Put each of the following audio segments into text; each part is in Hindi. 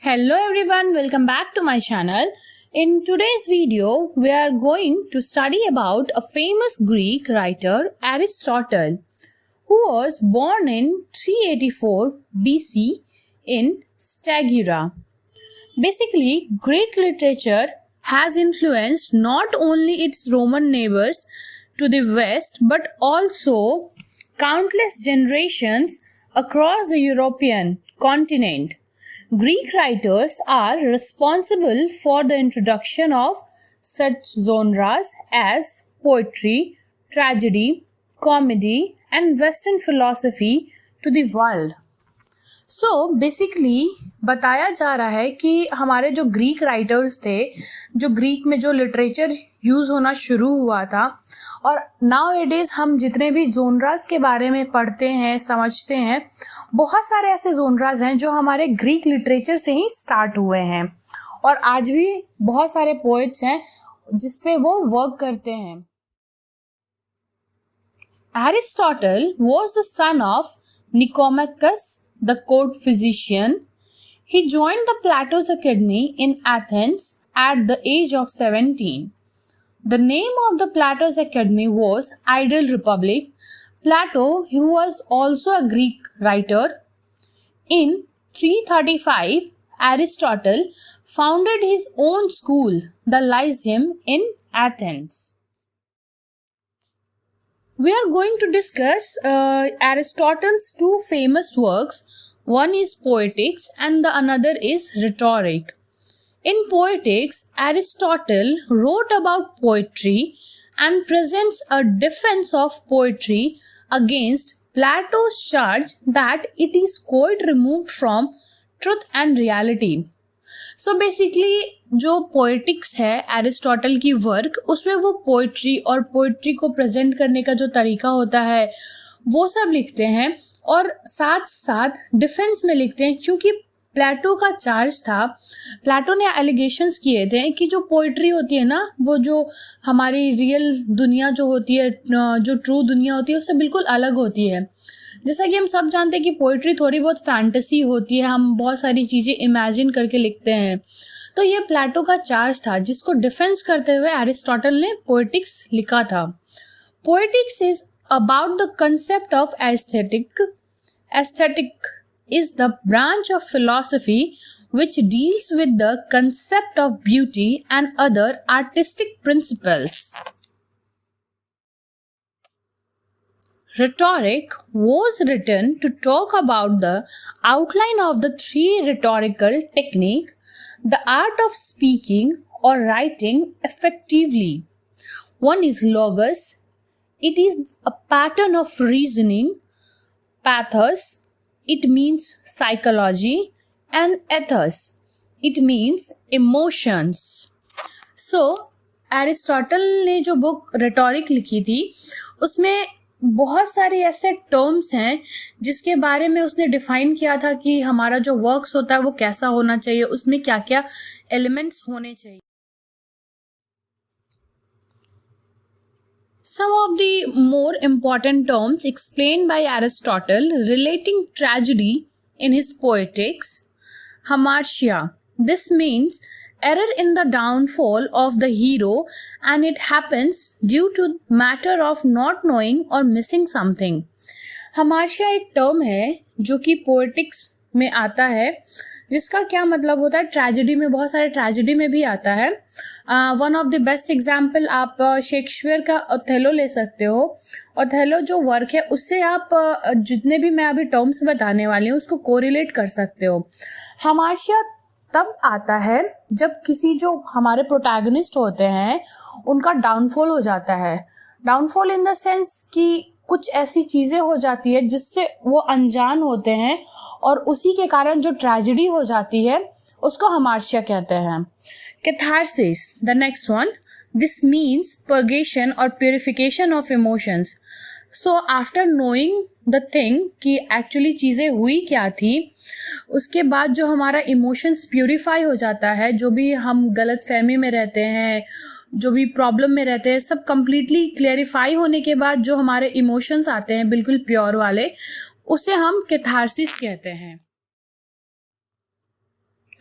Hello everyone, welcome back to my channel. In today's video, we are going to study about a famous Greek writer, Aristotle, who was born in 384 BC in Stagira. Basically, Greek literature has influenced not only its Roman neighbors to the west, but also countless generations across the European continent. Greek writers are responsible for the introduction of such genres as poetry, tragedy, comedy, and Western philosophy to the world. So basically बताया जा रहा है कि हमारे जो ग्रीक राइटर्स थे, जो ग्रीक में जो लिटरेचर यूज़ होना शुरू हुआ था, और नाउ एडेज हम जितने भी जोनराज के बारे में पढ़ते हैं, समझते हैं, बहुत सारे ऐसे जोनराज हैं जो हमारे ग्रीक लिटरेचर से ही स्टार्ट हुए हैं और आज भी बहुत सारे पोएट्स हैं जिसपे वो वर्क करते हैं. Aristotle was the son of Nicomachus, the court physician. He joined the Plato's Academy in Athens at the age of 17. The name of the Plato's Academy was Ideal Republic. Plato, who was also a Greek writer, in 335, Aristotle founded his own school, the Lyceum in Athens. We are going to discuss Aristotle's two famous works. One is Poetics and the another is Rhetoric. In Poetics, Aristotle wrote about poetry and presents a defense of poetry against Plato's charge that it is quite removed from truth and reality. So basically जो पोएटिक्स है एरिस्टोटल की वर्क, उसमें वो पोइट्री और पोइट्री को प्रेजेंट करने का जो तरीका होता है वो सब लिखते हैं और साथ साथ डिफेंस में लिखते हैं, क्योंकि प्लेटो का चार्ज था, प्लेटो ने एलिगेशंस किए थे कि जो पोइट्री होती है ना, वो जो हमारी रियल दुनिया जो होती है, जो ट्रू दुनिया होती है, उससे बिल्कुल अलग होती है. जैसा कि हम सब जानते हैं कि पोइट्री थोड़ी बहुत फैंटेसी होती है, हम बहुत सारी चीज़ें इमेजिन करके लिखते हैं. तो ये प्लेटो का चार्ज था जिसको डिफेंस करते हुए एरिस्टोटल ने पोएटिक्स लिखा था. Poetics is about the concept of aesthetic. Aesthetic is the branch of philosophy which deals with the concept of beauty and other artistic principles. Rhetoric was written to talk about the outline of the three rhetorical techniques, the art of speaking or writing effectively. One is logos. It is a pattern of reasoning. Pathos, it means psychology, and ethos, it means emotions. So Aristotle ने जो बुक रेटोरिक लिखी थी उसमें बहुत सारे ऐसे टर्म्स हैं जिसके बारे में उसने डिफाइन किया था कि हमारा जो वर्क्स होता है वो कैसा होना चाहिए, उसमें क्या क्या एलिमेंट्स होने चाहिए. Some of the more important terms explained by Aristotle relating tragedy in his Poetics. Hamartia. This means error in the downfall of the hero, and it happens due to matter of not knowing or missing something. Hamartia एक टर्म है जो कि पोएटिक्स में आता है, जिसका क्या मतलब होता है, ट्रेजेडी में, बहुत सारे ट्रेजेडी में भी आता है. One of the best example आप शेक्सपियर का ओथेलो ले सकते हो. ओथेलो जो वर्क है उससे आप जितने भी मैं अभी टर्म्स बताने वाली हूँ उसको कोरिलेट कर सकते हो. हमार्शिया तब आता है जब किसी जो हमारे प्रोटैगनिस्ट होते हैं उनका डाउनफॉल हो जाता है. डाउनफॉल इन द सेंस कि कुछ ऐसी चीज़ें हो जाती है जिससे वो अनजान होते हैं और उसी के कारण जो ट्रेजेडी हो जाती है उसको हमार्शिया कहते हैं. Catharsis, the next one. This means purgation और purification of emotions. So after knowing the thing कि एक्चुअली चीज़ें हुई क्या थी, उसके बाद जो हमारा इमोशंस प्योरीफाई हो जाता है, जो भी हम गलत फहमी में रहते हैं, जो भी प्रॉब्लम में रहते हैं, सब कंप्लीटली क्लेरिफाई होने के बाद जो हमारे इमोशंस आते हैं बिल्कुल प्योर वाले, उसे हम कैथारसिस कहते हैं.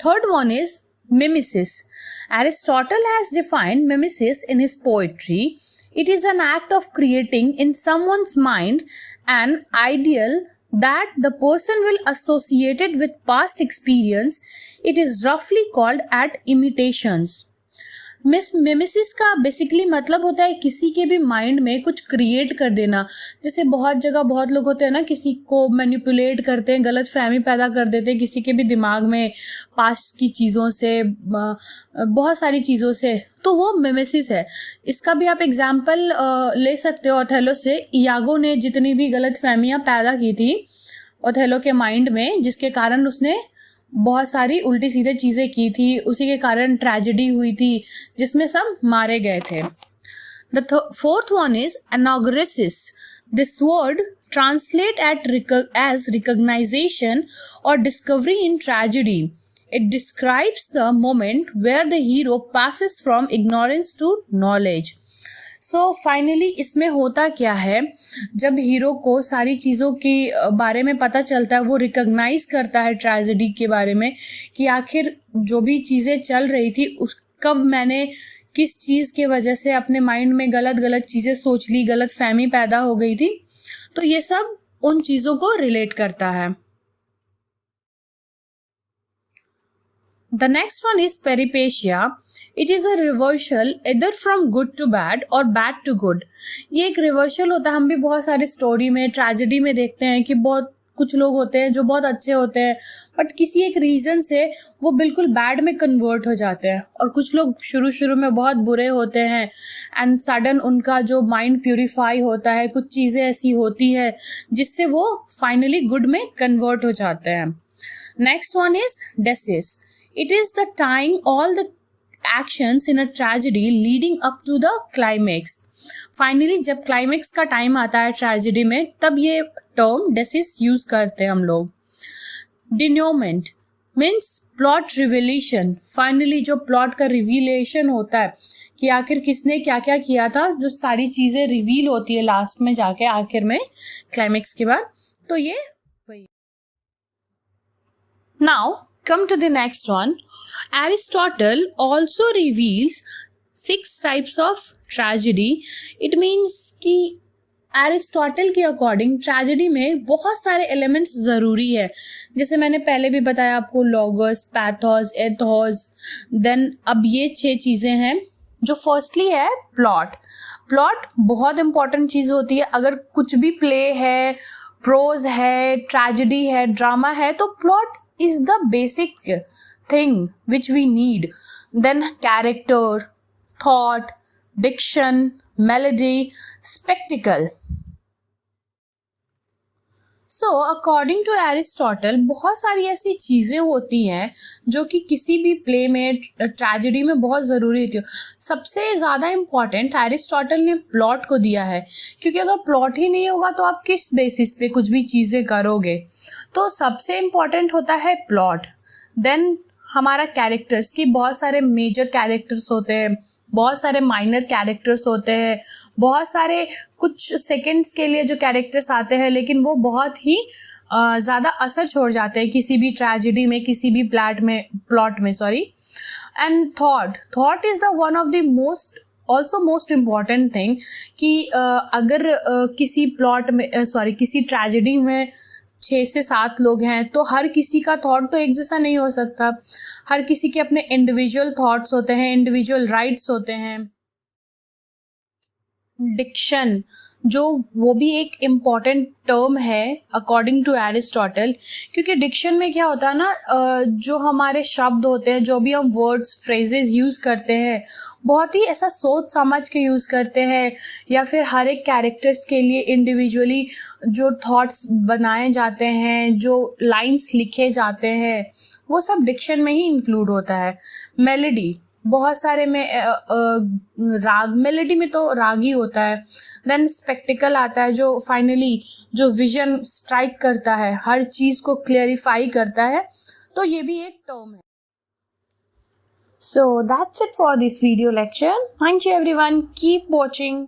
Third one is mimesis. Aristotle has defined mimesis in his poetry. It is an act of creating in someone's mind an ideal that the person will associate it with past experience. It is roughly called at imitations. Mimesis का बेसिकली मतलब होता है किसी के भी माइंड में कुछ क्रिएट कर देना. जैसे बहुत जगह बहुत लोग होते हैं ना, किसी को मैनिपुलेट करते हैं, गलत फहमी पैदा कर देते हैं किसी के भी दिमाग में पास्ट की चीज़ों से, बहुत सारी चीज़ों से, तो वो मिमेसिस है. इसका भी आप एग्जाम्पल ले सकते हो ओथेलो से. इयागो ने जितनी भी गलत फहमियाँ पैदा की थी ओथेलो के माइंड में, जिसके कारण उसने बहुत सारी उल्टी सीधे चीज़ें की थी, उसी के कारण ट्रेजेडी हुई थी जिसमें सब मारे गए थे. The fourth one is anagnorisis. This word translate as recognisation और discovery in tragedy. It describes the moment where the hero passes from ignorance to knowledge. So finally इसमें होता क्या है, जब हीरो को सारी चीज़ों के बारे में पता चलता है, वो रिकॉग्नाइज करता है ट्रेजेडी के बारे में कि आखिर जो भी चीज़ें चल रही थी उस कब मैंने किस चीज़ के वजह से अपने माइंड में गलत चीज़ें सोच ली, गलत फहमी पैदा हो गई थी. तो ये सब उन चीज़ों को रिलेट करता है. The next one is peripecia. It is a reversal either from good to bad or bad to good. ये एक रिवर्सल होता है. हम भी बहुत सारी स्टोरी में, ट्रेजेडी में देखते हैं कि बहुत कुछ लोग होते हैं जो बहुत अच्छे होते हैं, बट किसी एक रीज़न से वो बिल्कुल बैड में कन्वर्ट हो जाते हैं. और कुछ लोग शुरू में बहुत बुरे होते हैं एंड सडन उनका जो माइंड प्यूरिफाई होता है, कुछ चीज़ें ऐसी होती है जिससे वो फाइनली गुड में कन्वर्ट हो जाते हैं. Next one is Decis. It is the tying all the actions in a tragedy leading up to the climax. Finally, जब क्लाइमेक्स का टाइम आता है ट्रेजेडी में, तब ये टर्म डेसिस यूज करते हैं हम लोग. डिन्योमेंट मीन्स प्लॉट रिविलेशन. फाइनली जो प्लॉट का रिविलेशन होता है कि आखिर किसने क्या क्या किया था, जो सारी चीज़ें रिवील होती है लास्ट में जाके, आखिर में क्लाइमेक्स के बाद. तो ये वही. Now come to the next one. Aristotle also reveals 6 types of tragedy. It means कि एरिस्टोटल के अकॉर्डिंग ट्रेजेडी में बहुत सारे एलिमेंट्स ज़रूरी है. जैसे मैंने पहले भी बताया आपको, लॉगस, पैथोस, एथोस. देन अब ये 6 चीज़ें हैं. जो फर्स्टली है प्लॉट. प्लॉट बहुत इंपॉर्टेंट चीज़ होती है. अगर कुछ भी प्ले है, प्रोज है, ट्रेजेडी है, ड्रामा है, तो plot is the basic thing which we need. Then character, thought, diction, melody, spectacle. So according to Aristotle, बहुत सारी ऐसी चीज़ें होती हैं जो कि किसी भी प्ले में, ट्रेजेडी में बहुत ज़रूरी होती है. सबसे ज़्यादा इम्पॉर्टेंट एरिस्टोटल ने प्लॉट को दिया है, क्योंकि अगर प्लॉट ही नहीं होगा तो आप किस बेसिस पे कुछ भी चीज़ें करोगे. तो सबसे इम्पॉर्टेंट होता है प्लॉट. देन हमारा कैरेक्टर्स, की बहुत सारे मेजर कैरेक्टर्स होते हैं, बहुत सारे माइनर कैरेक्टर्स होते हैं, बहुत सारे कुछ सेकंड्स के लिए जो कैरेक्टर्स आते हैं, लेकिन वो बहुत ही ज़्यादा असर छोड़ जाते हैं किसी भी ट्रेजेडी में, किसी भी प्लॉट में sorry. And thought is the one of the most important thing कि अगर किसी प्लॉट में किसी ट्रेजेडी में 6 से 7 लोग हैं, तो हर किसी का थॉट तो एक जैसा नहीं हो सकता. हर किसी के अपने इंडिविजुअल थॉट्स होते हैं, इंडिविजुअल राइट्स होते हैं. डिक्शन, जो वो भी एक इम्पॉर्टेंट टर्म है अकॉर्डिंग टू एरिस्टोटल, क्योंकि डिक्शन में क्या होता है ना, जो हमारे शब्द होते हैं, जो भी हम वर्ड्स, फ्रेजेस यूज़ करते हैं, बहुत ही ऐसा सोच समझ के यूज़ करते हैं, या फिर हर एक कैरेक्टर्स के लिए इंडिविजुअली जो थॉट्स बनाए जाते हैं, जो लाइंस लिखे जाते हैं, वो सब डिक्शन में ही इंक्लूड होता है. मेलोडी, बहुत सारे में राग, मेलोडी में तो राग ही होता है. देन स्पेक्टिकल आता है, जो फाइनली जो विजन स्ट्राइक करता है, हर चीज़ को क्लियरिफाई करता है. तो ये भी एक टर्म है. So that's it for this video lecture. Thank you everyone. Keep watching.